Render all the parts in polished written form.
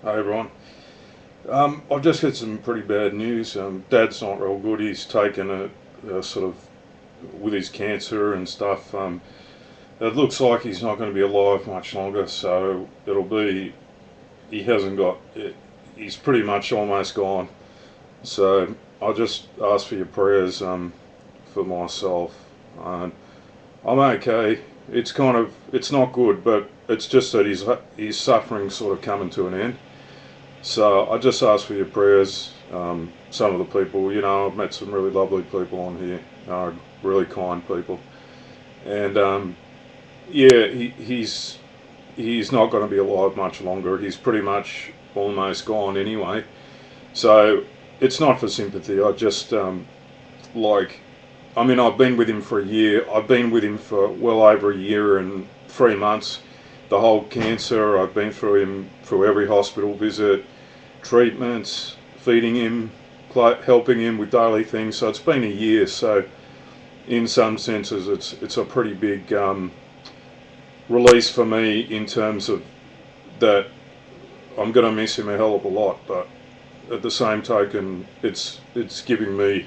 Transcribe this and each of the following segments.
Hey everyone. I've just had some pretty bad news. Dad's not real good. He's taken a sort of with his cancer and stuff. It looks like he's not going to be alive much longer. So it'll be. He hasn't got. He's pretty much almost gone. So I'll just ask for your prayers for myself. I'm okay. It's not good, but it's just that his suffering sort of coming to an end. So I just ask for your prayers. Some of the people, I've met some really lovely people on here, really kind people, and yeah, he's not going to be alive much longer. He's pretty much almost gone anyway. So it's not for sympathy. I just I've been with him for a year. I've been with him for well over a year and 3 months. The whole cancer, I've been through him through every hospital visit, treatments, feeding him, helping him with daily things. So it's been a year. So in some senses, it's a pretty big release for me in terms of that. I'm going to miss him a hell of a lot, but at the same token, it's giving me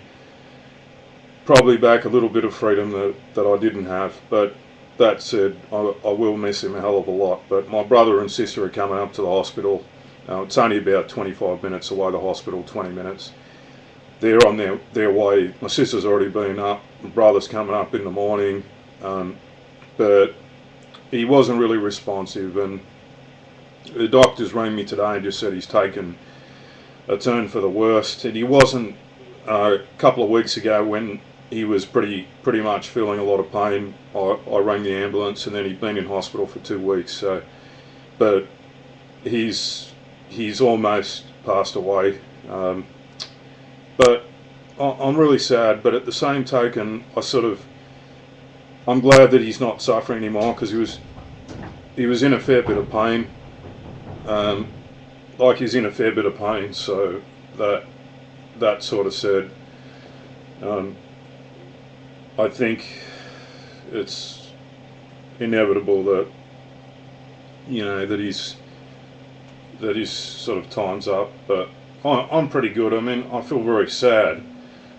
probably back a little bit of freedom that I didn't have. But that said, I will miss him a hell of a lot. But my brother and sister are coming up to the hospital. It's only about 25 minutes away, the hospital, 20 minutes. They're on their way. My sister's already been up. My brother's coming up in the morning. But he wasn't really responsive. And the doctors rang me today and just said he's taken a turn for the worst. And he wasn't a couple of weeks ago when he was pretty much feeling a lot of pain. I rang the ambulance, and then he'd been in hospital for 2 weeks. So, but he's almost passed away. But I'm really sad. But at the same token, I'm glad that he's not suffering anymore, because he was in a fair bit of pain. He's in a fair bit of pain. So that sort of said, I think it's inevitable that that his sort of time's up. But I'm pretty good. I mean, I feel very sad.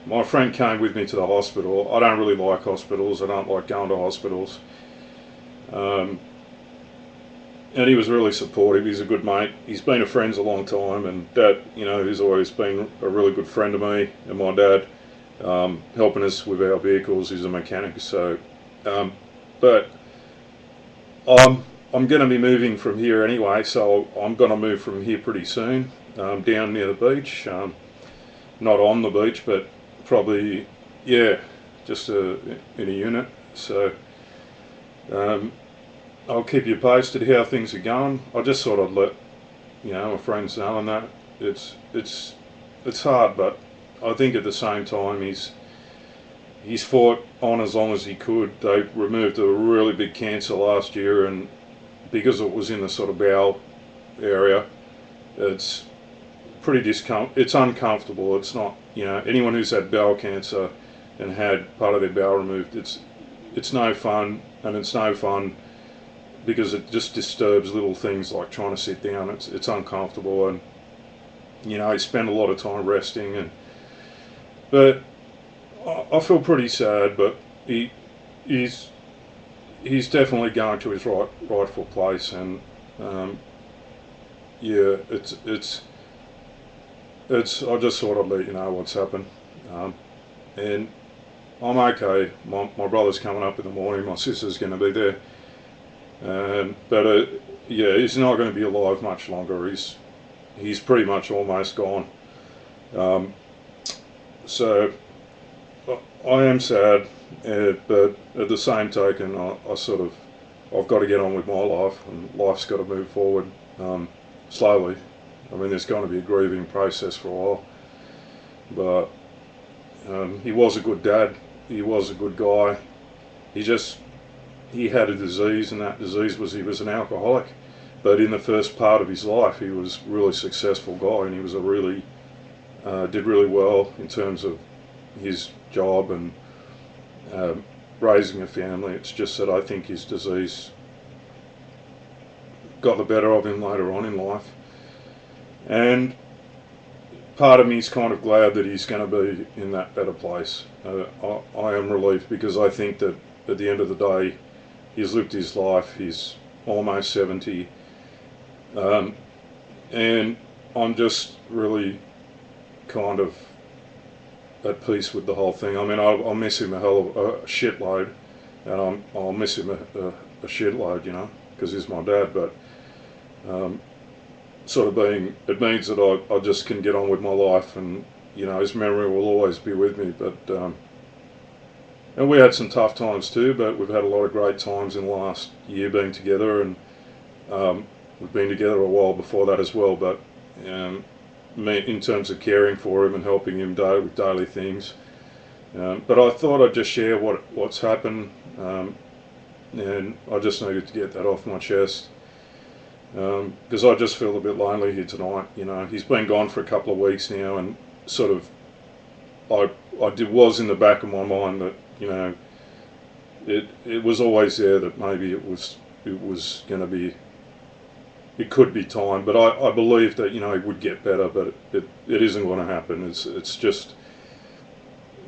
My friend came with me to the hospital. I don't really like hospitals. I don't like going to hospitals. And he was really supportive. He's a good mate. He's been a friend a long time, and Dad, he's always been a really good friend of me and my dad, helping us with our vehicles. He's a mechanic. So, but I'm going to be moving from here anyway. So I'm going to move from here pretty soon, down near the beach. Not on the beach, but probably, yeah, just in a unit. So. I'll keep you posted how things are going. I just sort of let my friends know, and that it's hard, but I think at the same time he's fought on as long as he could. They removed a really big cancer last year, and because it was in the sort of bowel area, it's it's uncomfortable. It's not, anyone who's had bowel cancer and had part of their bowel removed, it's no fun, and it's no fun because it just disturbs little things like trying to sit down. It's uncomfortable, and he spent a lot of time resting, but I feel pretty sad. But he's definitely going to his rightful place, and yeah, it's I just sort of let you know what's happened, and I'm okay. My brother's coming up in the morning. My sister's going to be there. But yeah, he's not going to be alive much longer. He's pretty much almost gone. So I am sad, but at the same token, I've got to get on with my life, and life's got to move forward slowly. I mean, there's going to be a grieving process for a while, but he was a good dad. He was a good guy. He had a disease, and that disease was he was an alcoholic. But in the first part of his life, he was a really successful guy, and he was did really well in terms of his job and raising a family. It's just that I think his disease got the better of him later on in life. And part of me is kind of glad that he's going to be in that better place. I am relieved, because I think that at the end of the day, he's lived his life. He's almost 70, and I'm just really kind of at peace with the whole thing. I mean, I'll miss him a hell of a shitload, and I'll miss him a shitload, you know, because he's my dad. But sort of it means that I just can get on with my life, and you know, his memory will always be with me. But and we had some tough times too, but we've had a lot of great times in the last year being together, and we've been together a while before that as well. But in terms of caring for him and helping him with daily things. But I thought I'd just share what's happened, and I just needed to get that off my chest, because I just feel a bit lonely here tonight. You know, he's been gone for a couple of weeks now, and sort of was in the back of my mind that, you know, it was always there that maybe it was going to be, it could be time, but I believe that, you know, it would get better, but it isn't going to happen. It's just,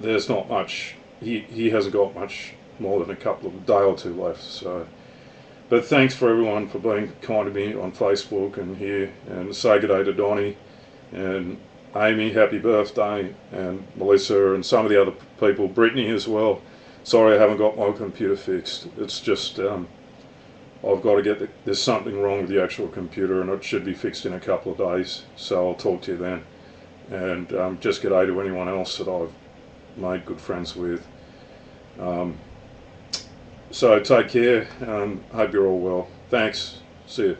there's not much, he hasn't got much more than a day or two left. So, but thanks for everyone for being kind to me on Facebook and here, and say good day to Donnie and Amy, happy birthday, and Melissa and some of the other people, Brittany as well. Sorry I haven't got my computer fixed. It's just I've got to get there's something wrong with the actual computer, and it should be fixed in a couple of days, so I'll talk to you then. And just good day to anyone else that I've made good friends with. So take care, and hope you're all well. Thanks. See you.